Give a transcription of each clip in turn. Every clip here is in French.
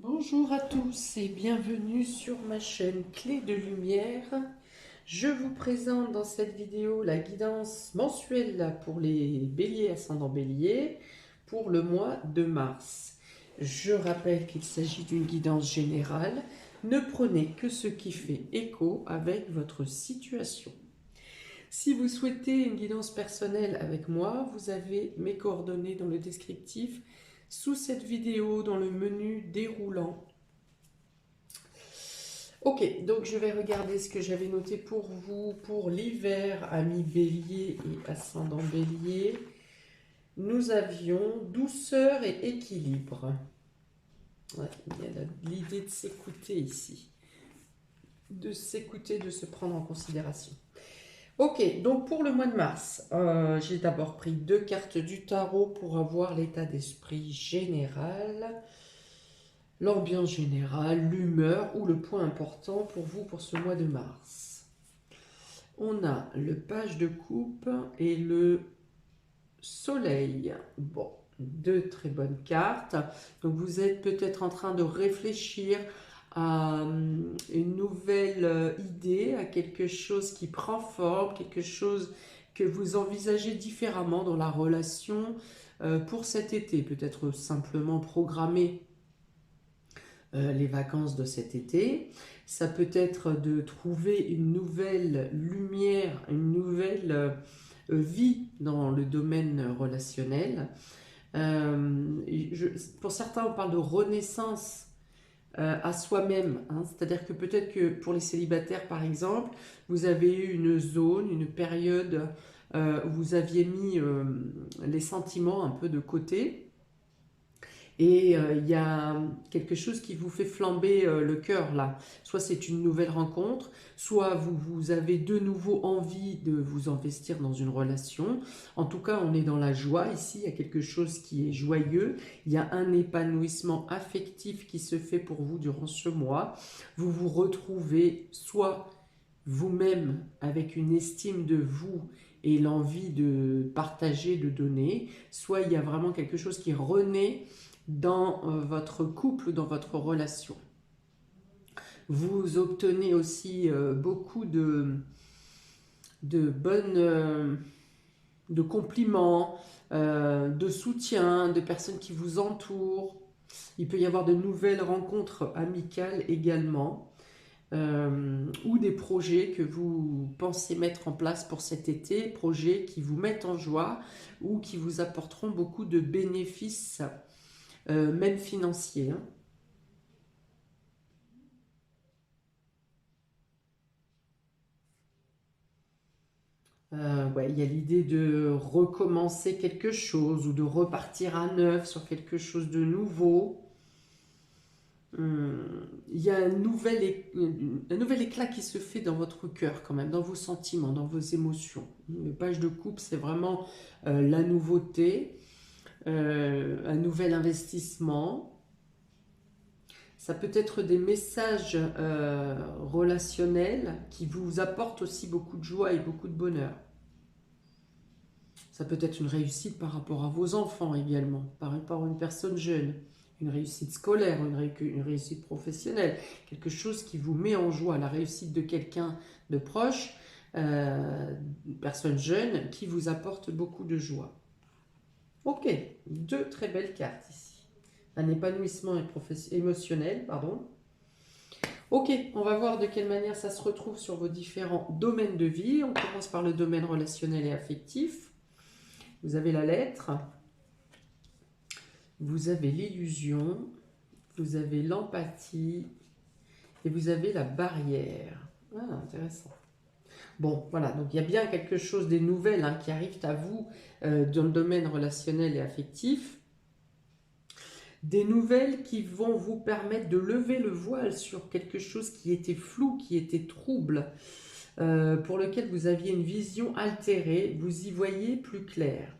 Bonjour à tous et bienvenue sur ma chaîne Clé de Lumière. Je vous présente dans cette vidéo la guidance mensuelle pour les béliers ascendant bélier pour le mois de mars. Je rappelle qu'il s'agit d'une guidance générale. Ne prenez que ce qui fait écho avec votre situation. Si vous souhaitez une guidance personnelle avec moi, vous avez mes coordonnées dans le descriptif sous cette vidéo dans le menu déroulant. Ok, donc je vais regarder ce que j'avais noté pour vous pour l'hiver, amis bélier et ascendant bélier. Nous avions douceur et équilibre. Ouais, il y a l'idée de s'écouter ici. De s'écouter, de se prendre en considération. Ok, donc pour le mois de mars, j'ai d'abord pris 2 cartes du tarot pour avoir l'état d'esprit général, l'ambiance générale, l'humeur ou le point important pour vous pour ce mois de mars. On a le page de coupe et le soleil. Bon, 2 très bonnes cartes. Donc vous êtes peut-être en train de réfléchir à une nouvelle idée, à quelque chose qui prend forme, quelque chose que vous envisagez différemment dans la relation pour cet été. Peut-être simplement programmer les vacances de cet été. Ça peut être de trouver une nouvelle lumière, une nouvelle vie dans le domaine relationnel. Pour certains, on parle de renaissance à soi-même, hein. C'est-à-dire que peut-être que pour les célibataires, par exemple, vous avez eu une zone, une période où vous aviez mis les sentiments un peu de côté. Et il y a quelque chose qui vous fait flamber le cœur là. Soit c'est une nouvelle rencontre, soit vous avez de nouveau envie de vous investir dans une relation. En tout cas, on est dans la joie ici, il y a quelque chose qui est joyeux. Il y a un épanouissement affectif qui se fait pour vous durant ce mois. Vous vous retrouvez soit vous-même avec une estime de vous et l'envie de partager, de donner, soit il y a vraiment quelque chose qui renaît dans votre couple, dans votre relation. Vous obtenez aussi beaucoup de compliments, de soutien, de personnes qui vous entourent. Il peut y avoir de nouvelles rencontres amicales également, ou des projets que vous pensez mettre en place pour cet été, projets qui vous mettent en joie ou qui vous apporteront beaucoup de bénéfices même financier, hein. Ouais, il y a l'idée de recommencer quelque chose ou de repartir à neuf sur quelque chose de nouveau. Il y a un nouvel éclat qui se fait dans votre cœur quand même, dans vos sentiments, dans vos émotions. Le page de coupe, c'est vraiment la nouveauté, un nouvel investissement. Ça peut être des messages relationnels qui vous apportent aussi beaucoup de joie et beaucoup de bonheur. Ça peut être une réussite par rapport à vos enfants également, par rapport à une personne jeune, une réussite scolaire, une réussite professionnelle, quelque chose qui vous met en joie, la réussite de quelqu'un de proche, une personne jeune qui vous apporte beaucoup de joie. Ok, 2 très belles cartes ici. Un épanouissement émotionnel, pardon. Ok, on va voir de quelle manière ça se retrouve sur vos différents domaines de vie. On commence par le domaine relationnel et affectif. Vous avez la lettre, vous avez l'illusion, vous avez l'empathie et vous avez la barrière. Ah, intéressant. Bon, voilà, donc il y a bien quelque chose, des nouvelles hein, qui arrivent à vous dans le domaine relationnel et affectif. Des nouvelles qui vont vous permettre de lever le voile sur quelque chose qui était flou, qui était trouble, pour lequel vous aviez une vision altérée, vous y voyez plus clair.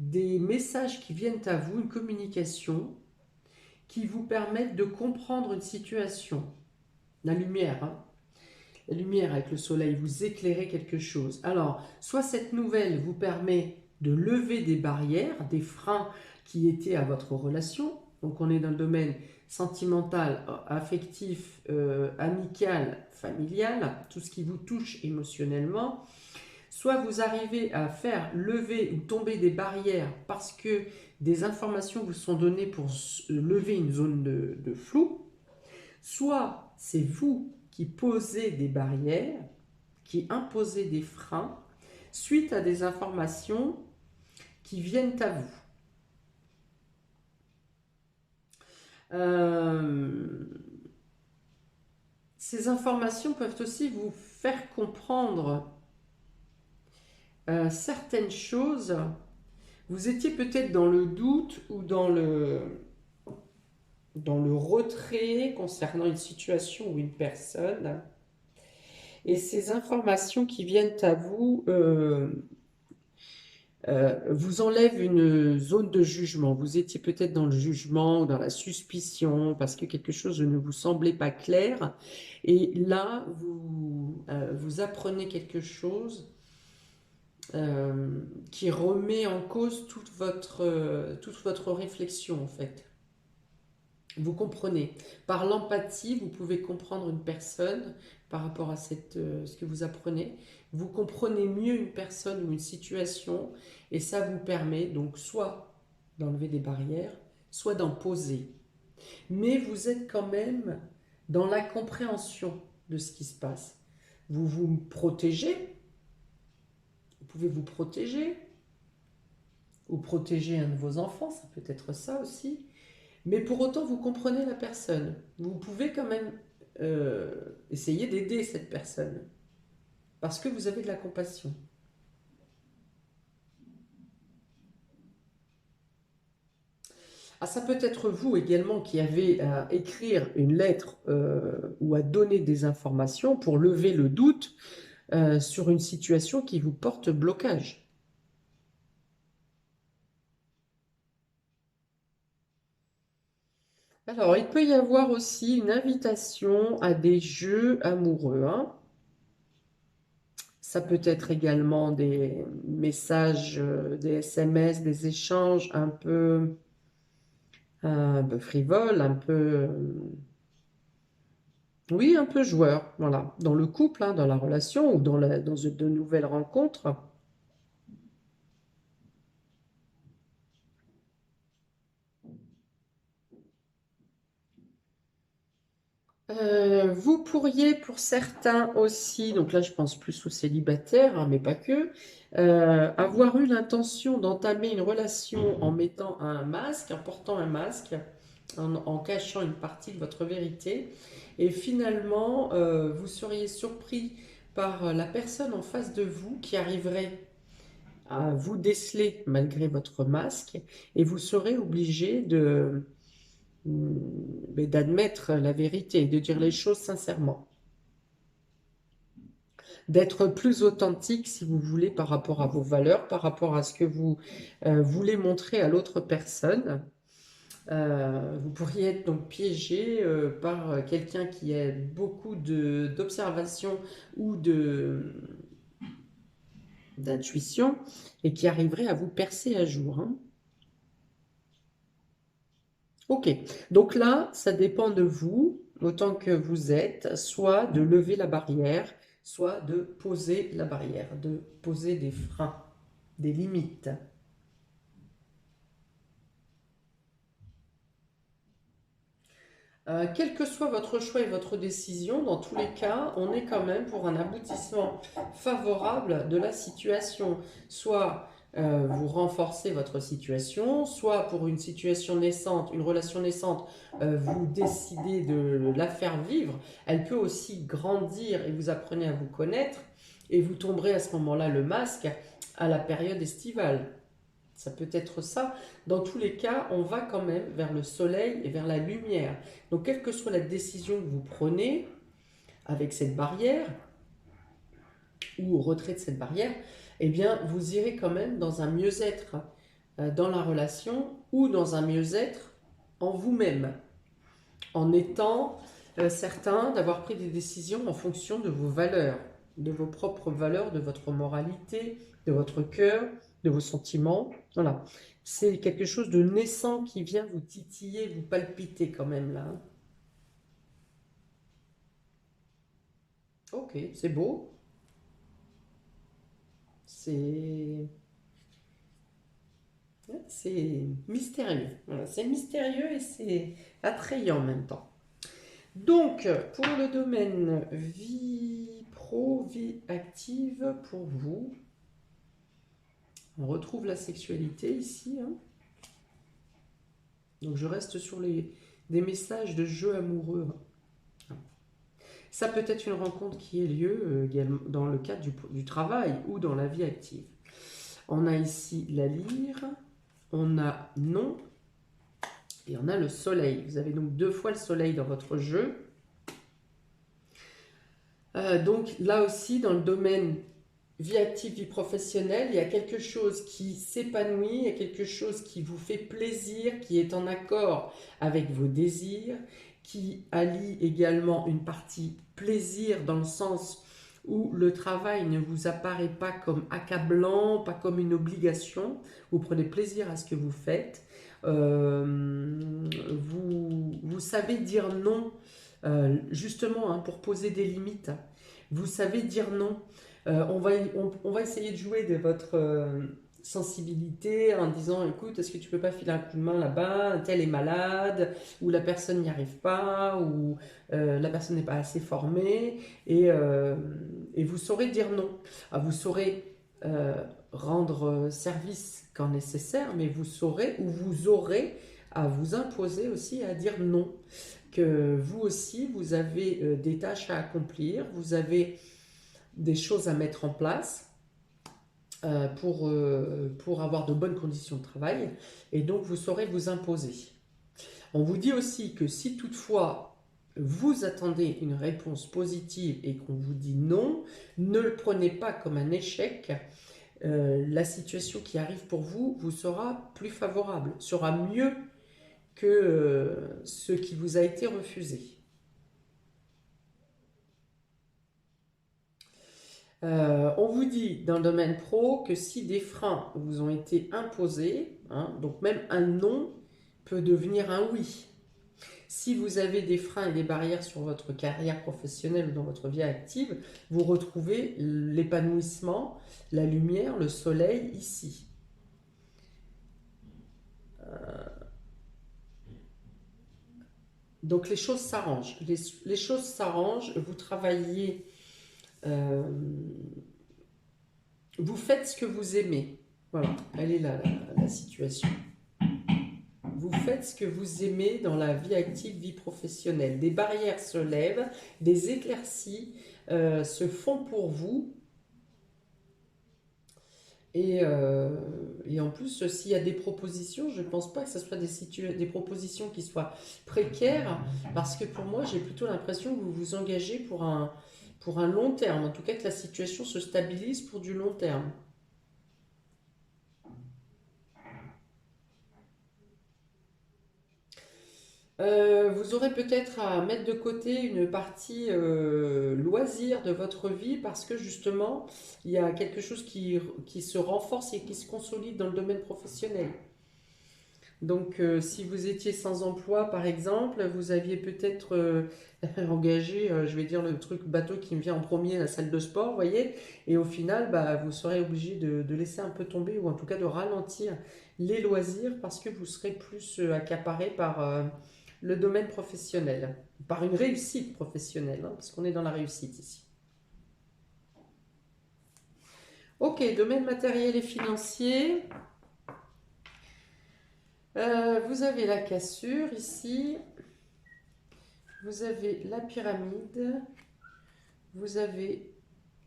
Des messages qui viennent à vous, une communication qui vous permettent de comprendre une situation. La lumière, hein. La lumière avec le soleil, vous éclairez quelque chose. Alors, soit cette nouvelle vous permet de lever des barrières, des freins qui étaient à votre relation, donc on est dans le domaine sentimental, affectif, amical, familial, tout ce qui vous touche émotionnellement, soit vous arrivez à faire lever ou tomber des barrières parce que des informations vous sont données pour lever une zone de flou, soit c'est vous qui posez des barrières, qui imposez des freins suite à des informations qui viennent à vous. Ces informations peuvent aussi vous faire comprendre certaines choses. Vous étiez peut-être dans le doute ou dans le retrait concernant une situation ou une personne. Et ces informations qui viennent à vous vous enlèvent une zone de jugement. Vous étiez peut-être dans le jugement ou dans la suspicion parce que quelque chose ne vous semblait pas clair. Et là, vous apprenez quelque chose qui remet en cause toute votre réflexion, en fait. Vous comprenez. Par l'empathie, vous pouvez comprendre une personne par rapport à ce que vous apprenez. Vous comprenez mieux une personne ou une situation et ça vous permet donc soit d'enlever des barrières, soit d'en poser. Mais vous êtes quand même dans la compréhension de ce qui se passe. Vous vous protégez, vous pouvez vous protéger, ou protéger un de vos enfants, ça peut être ça aussi. Mais pour autant, vous comprenez la personne. Vous pouvez quand même essayer d'aider cette personne. Parce que vous avez de la compassion. Ah, ça peut être vous également qui avez à écrire une lettre ou à donner des informations pour lever le doute sur une situation qui vous porte blocage. Alors, il peut y avoir aussi une invitation à des jeux amoureux, hein. Ça peut être également des messages, des SMS, des échanges un peu frivoles, oui, un peu joueurs, voilà. Dans le couple, hein, dans la relation ou dans de nouvelles rencontres. Vous pourriez pour certains aussi, donc là je pense plus aux célibataires, hein, mais pas que, avoir eu l'intention d'entamer une relation en mettant un masque, en portant un masque, en cachant une partie de votre vérité. Et finalement, vous seriez surpris par la personne en face de vous qui arriverait à vous déceler malgré votre masque et vous serez obligé d'admettre la vérité et de dire les choses sincèrement. D'être plus authentique, si vous voulez, par rapport à vos valeurs, par rapport à ce que vous voulez montrer à l'autre personne. Vous pourriez être donc piégé par quelqu'un qui a beaucoup d'observation ou d'intuition et qui arriverait à vous percer à jour, hein. Ok, donc là, ça dépend de vous, autant que vous êtes, soit de lever la barrière, soit de poser la barrière, de poser des freins, des limites. Quel que soit votre choix et votre décision, dans tous les cas, on est quand même pour un aboutissement favorable de la situation. Soit vous renforcez votre situation, soit pour une situation naissante, une relation naissante, vous décidez de la faire vivre. Elle peut aussi grandir et vous apprenez à vous connaître et vous tomberez à ce moment-là le masque à la période estivale. Ça peut être ça. Dans tous les cas, on va quand même vers le soleil et vers la lumière. Donc, quelle que soit la décision que vous prenez avec cette barrière ou au retrait de cette barrière, eh bien, vous irez quand même dans un mieux-être dans la relation ou dans un mieux-être en vous-même, en étant certain d'avoir pris des décisions en fonction de vos valeurs, de vos propres valeurs, de votre moralité, de votre cœur, de vos sentiments. Voilà. C'est quelque chose de naissant qui vient vous titiller, vous palpiter quand même là, hein. Ok, c'est beau. C'est c'est mystérieux. Voilà, c'est mystérieux et c'est attrayant en même temps. Donc, pour le domaine vie pro, vie active, pour vous, on retrouve la sexualité ici, hein. Donc, je reste sur des messages de jeu amoureux. Ça peut être une rencontre qui ait lieu également dans le cadre du travail ou dans la vie active. On a ici la lyre, on a non et on a le soleil. Vous avez donc 2 fois le soleil dans votre jeu. Donc là aussi, dans le domaine vie active, vie professionnelle, il y a quelque chose qui s'épanouit, il y a quelque chose qui vous fait plaisir, qui est en accord avec vos désirs, qui allie également une partie plaisir dans le sens où le travail ne vous apparaît pas comme accablant, pas comme une obligation, vous prenez plaisir à ce que vous faites, vous savez dire non, justement hein, pour poser des limites, vous savez dire non. On va essayer de jouer de votre sensibilité en disant écoute, est-ce que tu peux pas filer un coup de main là-bas, un tel est malade, ou la personne n'y arrive pas, ou la personne n'est pas assez formée, et vous saurez dire non. Ah, vous saurez rendre service quand nécessaire, mais vous saurez ou vous aurez à vous imposer aussi à dire non. Que vous aussi, vous avez des tâches à accomplir, vous avez des choses à mettre en place pour avoir de bonnes conditions de travail, et donc vous saurez vous imposer. On vous dit aussi que si toutefois vous attendez une réponse positive et qu'on vous dit non, ne le prenez pas comme un échec. La situation qui arrive pour vous vous sera plus favorable, sera mieux que ce qui vous a été refusé. On vous dit dans le domaine pro que si des freins vous ont été imposés, hein, donc même un non peut devenir un oui. Si vous avez des freins et des barrières sur votre carrière professionnelle ou dans votre vie active, vous retrouvez l'épanouissement, la lumière, le soleil ici. Donc les choses s'arrangent. Les choses s'arrangent, vous travaillez, vous faites ce que vous aimez. Voilà, elle est là la situation. Vous faites ce que vous aimez dans la vie active, vie professionnelle. Des barrières se lèvent, des éclaircies se font pour vous. Et en plus, s'il y a des propositions, je ne pense pas que ce soit des propositions qui soient précaires, parce que pour moi, j'ai plutôt l'impression que vous vous engagez pour un long terme. En tout cas, que la situation se stabilise pour du long terme. Vous aurez peut-être à mettre de côté une partie loisir de votre vie parce que justement, il y a quelque chose qui se renforce et qui se consolide dans le domaine professionnel. Donc, si vous étiez sans emploi, par exemple, vous aviez peut-être engagé, je vais dire le truc bateau qui me vient en premier, la salle de sport, vous voyez, et au final, bah, vous serez obligé de laisser un peu tomber ou en tout cas de ralentir les loisirs parce que vous serez plus accaparé par le domaine professionnel, par une réussite professionnelle, hein, parce qu'on est dans la réussite ici. Ok, domaine matériel et financier. Vous avez la cassure ici, vous avez la pyramide, vous avez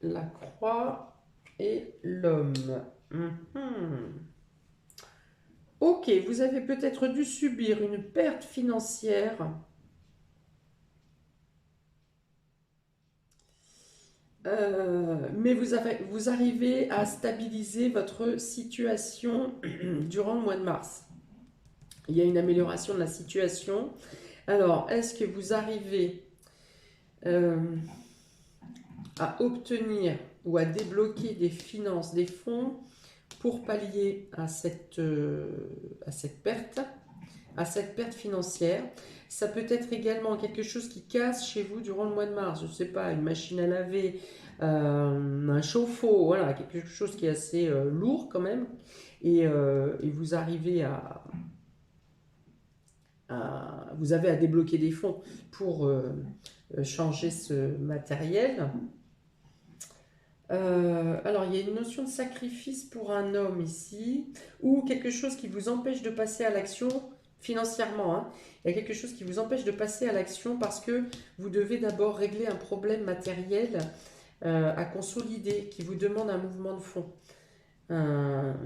la croix et l'homme. Ok, vous avez peut-être dû subir une perte financière. Mais vous arrivez à stabiliser votre situation durant le mois de mars. Il y a une amélioration de la situation. Alors, est-ce que vous arrivez à obtenir ou à débloquer des finances, des fonds pour pallier à cette perte financière. Ça peut être également quelque chose qui casse chez vous durant le mois de mars. Je ne sais pas, une machine à laver, un chauffe-eau, voilà, quelque chose qui est assez lourd quand même. Et vous arrivez vous avez à débloquer des fonds pour changer ce matériel. Alors, il y a une notion de sacrifice pour un homme ici, ou quelque chose qui vous empêche de passer à l'action financièrement, hein. Il y a quelque chose qui vous empêche de passer à l'action parce que vous devez d'abord régler un problème matériel à consolider qui vous demande un mouvement de fonds, un-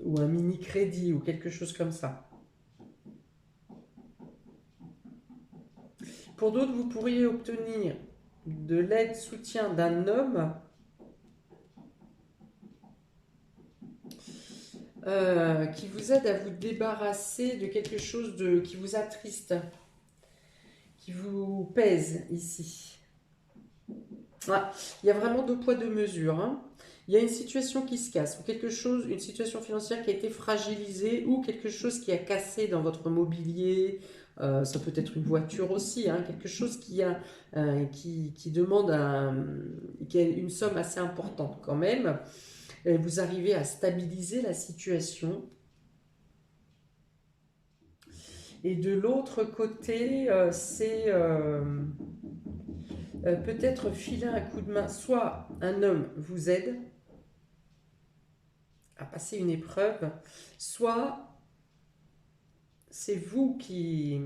ou un mini-crédit ou quelque chose comme ça. Pour d'autres, vous pourriez obtenir de l'aide, soutien d'un homme qui vous aide à vous débarrasser de quelque chose qui vous attriste, qui vous pèse ici. Ah, il y a vraiment deux poids, deux mesures, hein. Il y a une situation qui se casse, ou quelque chose, une situation financière qui a été fragilisée, ou quelque chose qui a cassé dans votre mobilier. Ça peut être une voiture aussi, hein, quelque chose qui demande qui a une somme assez importante quand même. Et vous arrivez à stabiliser la situation. Et de l'autre côté, c'est peut-être filer un coup de main. Soit un homme vous aide à passer une épreuve, soit c'est vous qui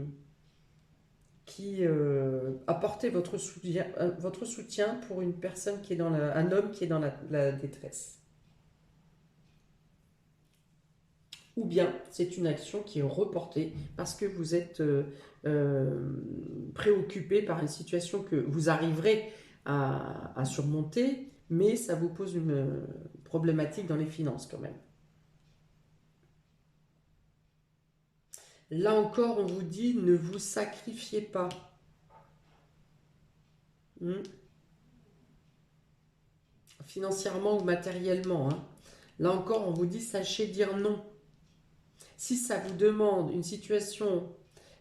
apportez votre soutien pour une personne qui est un homme qui est dans la détresse. Ou bien c'est une action qui est reportée parce que vous êtes euh, préoccupé par une situation que vous arriverez à surmonter, mais ça vous pose une problématique dans les finances quand même. Là encore, on vous dit ne vous sacrifiez pas. Hmm. Financièrement ou matériellement, hein. Là encore, on vous dit sachez dire non. Si ça vous demande une situation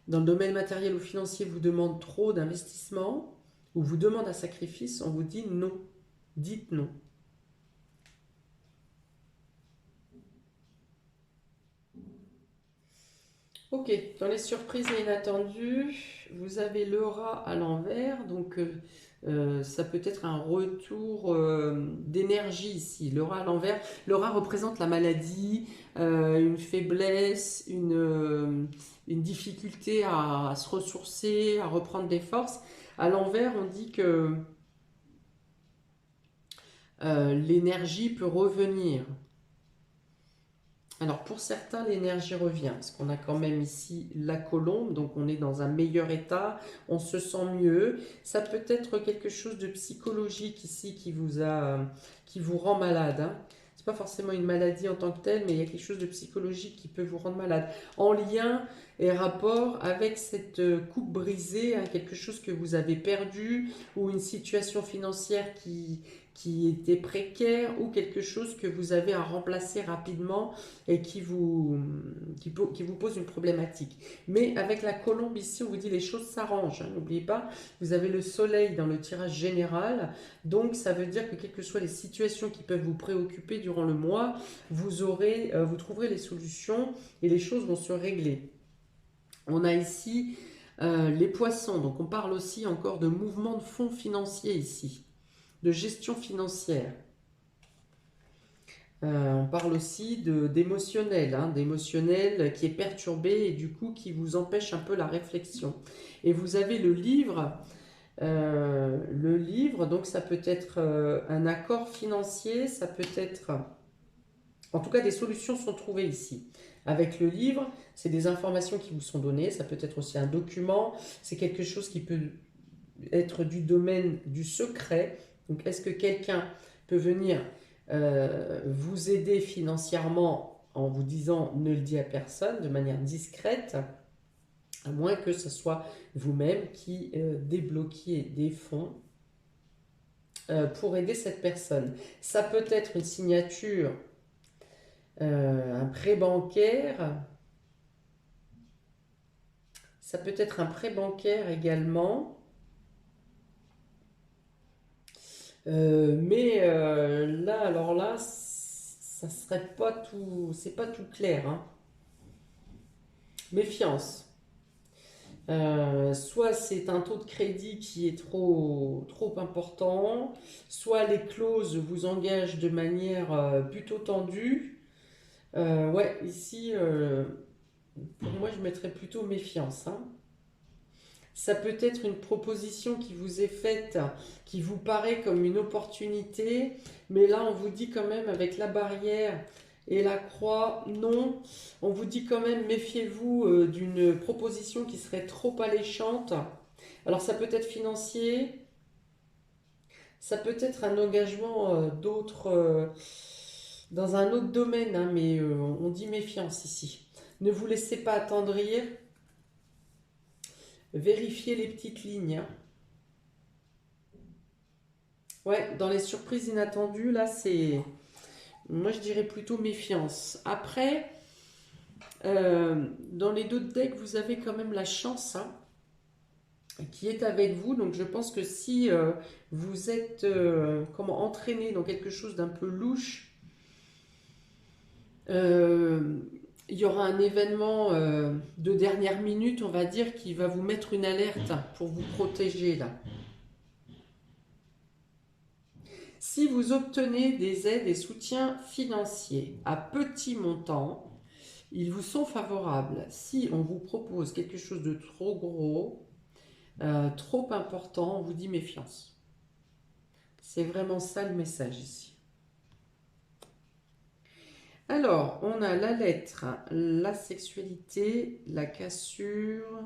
dans le domaine matériel ou financier, vous demande trop d'investissement ou vous demande un sacrifice, on vous dit non. Dites non. Ok, dans les surprises et inattendues, vous avez le rat à l'envers, donc ça peut être un retour d'énergie ici. Le rat à l'envers, le rat représente la maladie, une faiblesse, une difficulté à se ressourcer, à reprendre des forces. À l'envers, on dit que l'énergie peut revenir. Alors pour certains, l'énergie revient, parce qu'on a quand même ici la colombe, donc on est dans un meilleur état, on se sent mieux. Ça peut être quelque chose de psychologique ici qui vous rend malade, hein. C'est pas forcément une maladie en tant que telle, mais il y a quelque chose de psychologique qui peut vous rendre malade. En lien et rapport avec cette coupe brisée, hein, quelque chose que vous avez perdu, ou une situation financière qui était précaire, ou quelque chose que vous avez à remplacer rapidement et qui vous pose une problématique. Mais avec la colombe ici, on vous dit les choses s'arrangent, hein. N'oubliez pas, vous avez le soleil dans le tirage général, donc ça veut dire que quelles que soient les situations qui peuvent vous préoccuper durant le mois, vous trouverez les solutions et les choses vont se régler. On a ici les poissons, donc on parle aussi encore de mouvement de fonds financiers ici, de gestion financière. On parle aussi d'émotionnel, hein, d'émotionnel qui est perturbé et du coup qui vous empêche un peu la réflexion. Et vous avez le livre, donc ça peut être un accord financier, ça peut être, en tout cas des solutions sont trouvées ici. Avec le livre, c'est des informations qui vous sont données, ça peut être aussi un document, c'est quelque chose qui peut être du domaine du secret. Donc est-ce que quelqu'un peut venir vous aider financièrement en vous disant ne le dis à personne de manière discrète, à moins que ce soit vous-même qui débloquiez des fonds pour aider cette personne. Ça peut être une signature Un prêt bancaire, ça peut être un prêt bancaire également. Là, alors là, ça serait pas tout, c'est pas tout clair, hein. Méfiance. Soit c'est un taux de crédit qui est trop important, soit les clauses vous engagent de manière plutôt tendue. Ouais, ici, pour moi, je mettrais plutôt méfiance, hein. Ça peut être une proposition qui vous est faite, qui vous paraît comme une opportunité, mais là, on vous dit quand même avec la barrière et la croix, non. On vous dit quand même, méfiez-vous d'une proposition qui serait trop alléchante. Alors, ça peut être financier, ça peut être un engagement dans un autre domaine, hein, mais on dit méfiance ici. Ne vous laissez pas attendrir, vérifiez les petites lignes, hein. Ouais, dans les surprises inattendues, là, c'est... Moi, je dirais plutôt méfiance. Après, dans les deux decks, vous avez quand même la chance, hein, qui est avec vous. Donc, je pense que si vous êtes entraîné dans quelque chose d'un peu louche, euh, il y aura un événement de dernière minute, on va dire, qui va vous mettre une alerte pour vous protéger, là. Si vous obtenez des aides et soutiens financiers à petit montant, ils vous sont favorables. Si on vous propose quelque chose de trop gros, trop important, on vous dit méfiance. C'est vraiment ça le message ici. Alors, on a la lettre, la sexualité, la cassure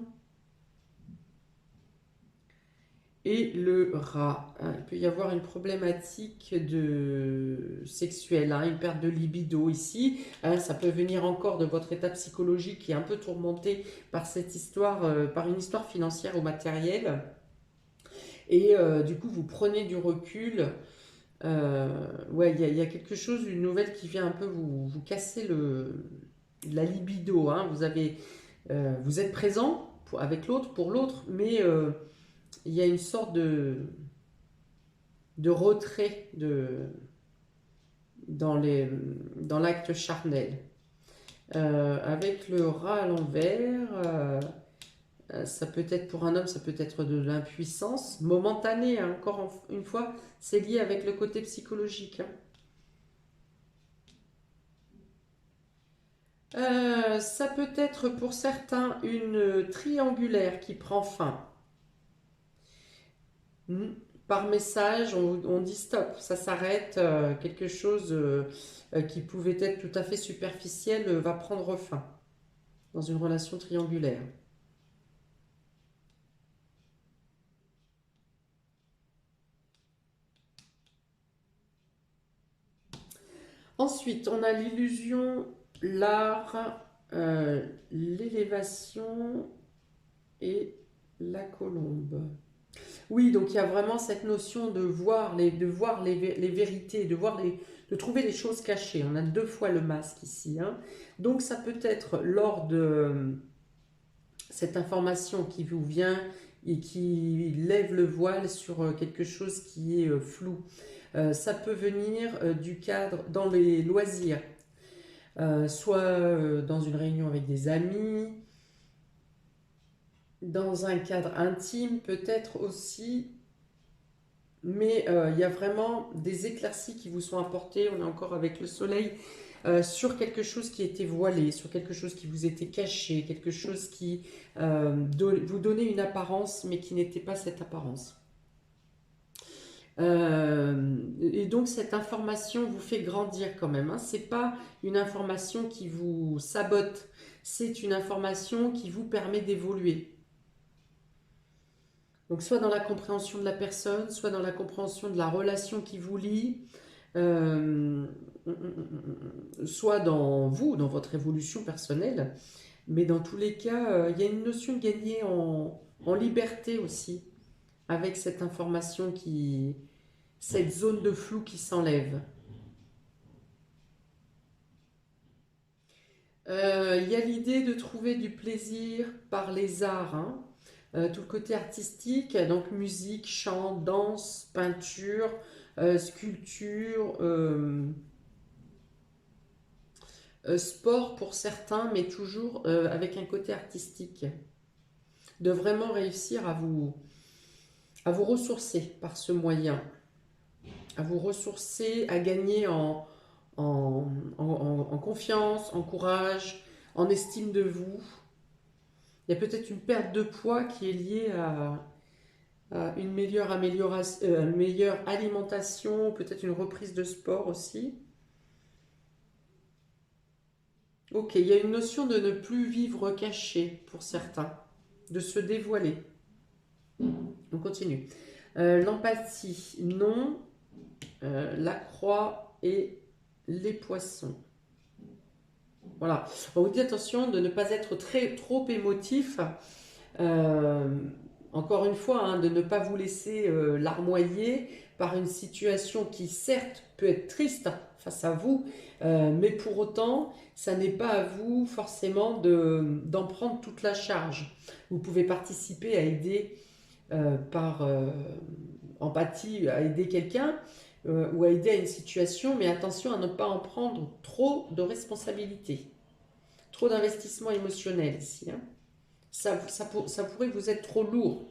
et le rat. Il peut y avoir une problématique sexuelle, hein, une perte de libido ici. Ça peut venir encore de votre état psychologique qui est un peu tourmenté par cette histoire, par une histoire financière ou matérielle. Et du coup, vous prenez du recul. Ouais, il y a quelque chose, une nouvelle qui vient un peu vous casser la libido, hein. Vous êtes présent avec l'autre, pour l'autre, mais il y a une sorte de retrait dans l'acte charnel. Avec le rat à l'envers, ça peut être pour un homme, ça peut être de l'impuissance momentanée, hein, encore une fois, c'est lié avec le côté psychologique, hein. Ça peut être pour certains une triangulaire qui prend fin. Hmm. Par message, on dit stop, ça s'arrête, quelque chose qui pouvait être tout à fait superficiel va prendre fin dans une relation triangulaire. Ensuite, on a l'illusion, l'art, l'élévation et la colombe. Oui, donc il y a vraiment cette notion de voir les vérités, de trouver les choses cachées. On a deux fois le masque ici, hein. Donc ça peut être lors de cette information qui vous vient et qui lève le voile sur quelque chose qui est flou. Ça peut venir du cadre dans les loisirs, soit dans une réunion avec des amis, dans un cadre intime peut-être aussi, mais il y a vraiment des éclaircies qui vous sont apportées, on est encore avec le soleil, sur quelque chose qui était voilé, sur quelque chose qui vous était caché, quelque chose qui vous donnait une apparence mais qui n'était pas cette apparence. Et donc cette information vous fait grandir quand même, hein. C'est pas une information qui vous sabote, c'est une information qui vous permet d'évoluer. Donc soit dans la compréhension de la personne, soit dans la compréhension de la relation qui vous lie, euh, soit dans vous, dans votre évolution personnelle. Mais dans tous les cas, il y a une notion de gagner en liberté aussi, avec cette information cette zone de flou qui s'enlève. Il y a l'idée de trouver du plaisir par les arts, hein. Tout le côté artistique, donc musique, chant, danse, peinture, sculpture, sport pour certains, mais toujours avec un côté artistique. De vraiment réussir à vous ressourcer par ce moyen, à vous ressourcer, à gagner en confiance, en courage, en estime de vous. Il y a peut-être une perte de poids qui est liée à une meilleure amélioration, une meilleure alimentation, peut-être une reprise de sport aussi. Ok, il y a une notion de ne plus vivre caché pour certains, de se dévoiler. On continue. L'empathie, non. La croix et les poissons. Voilà. On vous dit attention de ne pas être trop émotif. Euh, Encore une fois, hein, de ne pas vous laisser larmoyer par une situation qui certes peut être triste face à vous, mais pour autant, ça n'est pas à vous forcément d'en prendre toute la charge. Vous pouvez participer à aider par empathie, à aider quelqu'un ou à aider à une situation, mais attention à ne pas en prendre trop de responsabilités, trop d'investissement émotionnel ici, hein. Ça pourrait vous être trop lourd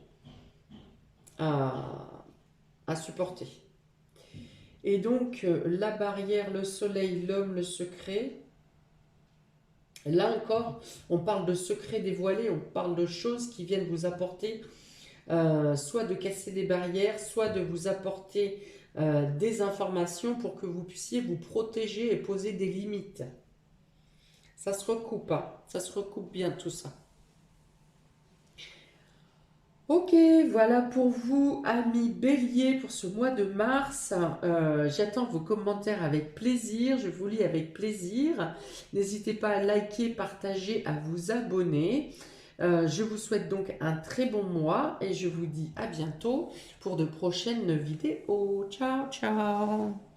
à supporter. Et donc, la barrière, le soleil, l'homme, le secret. Là encore, on parle de secrets dévoilés, on parle de choses qui viennent vous apporter, soit de casser des barrières, soit de vous apporter des informations pour que vous puissiez vous protéger et poser des limites. Ça se recoupe, hein. Ça se recoupe bien tout ça. Ok, voilà pour vous, amis Bélier, pour ce mois de mars. J'attends vos commentaires avec plaisir, je vous lis avec plaisir. N'hésitez pas à liker, partager, à vous abonner. Je vous souhaite donc un très bon mois et je vous dis à bientôt pour de prochaines vidéos. Ciao, ciao!